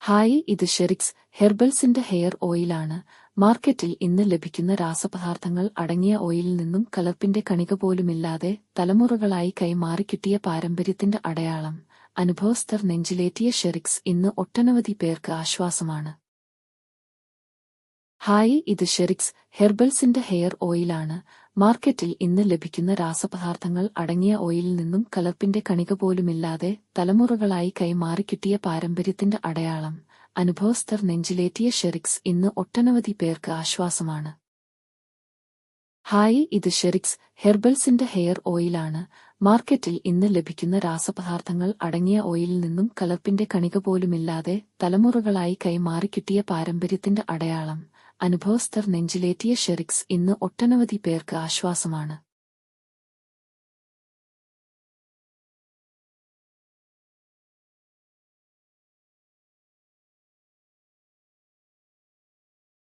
Hi, ഇത് ഷെറിക്സ് ഹെർബൽസിന്റെ hair ഓയിലാണ്. മാർക്കറ്റിൽ ഇന്ന് ലഭിക്കുന്ന രാസപദാർത്ഥങ്ങൾ അടങ്ങിയ ഓയിലിൽ നിന്നും കലർപ്പിന്റെ കണിക പോലുമില്ലാതെ തലമുറകളായി കൈമാറിക്കിട്ടിയ പാരമ്പര്യത്തിന്റെ അടയാളം. അനുഭവസ്ഥർ നെഞ്ചിലേറ്റിയ ഷെറിക്സ് ഇന്ന് ഒട്ടനവധി പേർക്ക് ആശ്വാസമാണ്. ഹായ്, ഇത് ഷെറിക്സ് ഹെർബൽസിന്റെ ഹെയർ ഓയിലാണ്. മാർക്കറ്റിൽ ഇന്ന് ലഭിക്കുന്ന രാസപദാർത്ഥങ്ങൾ അടങ്ങിയ ഓയിലിൽ നിന്നും കലർപ്പിന്റെ കണിക പോലുമില്ലാതെ തലമുറകളായി കൈമാറിക്കിട്ടിയ പാരമ്പര്യത്തിന്റെ അടയാളം. അനുഭവസ്ഥർ നെഞ്ചിലേറ്റിയ ഷെറിക്സ് ഇന്ന് ഒട്ടനവധി പേർക്ക് ആശ്വാസമാണ്. ഹായ്, ഇത് ഷെറിക്സ് ഹെർബൽസിന്റെ ഹെയർ ഓയിലാണ്. മാർക്കറ്റിൽ ഇന്ന് ലഭിക്കുന്ന രാസപദാർത്ഥങ്ങൾ അടങ്ങിയ ഓയിലിൽ നിന്നും കലർപ്പിന്റെ കണിക പോലുമില്ലാതെ തലമുറകളായി കൈമാറിക്കിട്ടിയ പാരമ്പര്യത്തിന്റെ അടയാളം. അനുഭവസ്ഥർ നെഞ്ചിലേറ്റിയ ഷെറിക്സ് ഇന്ന് ഒട്ടനവധി പേർക്ക് ആശ്വാസമാണ്.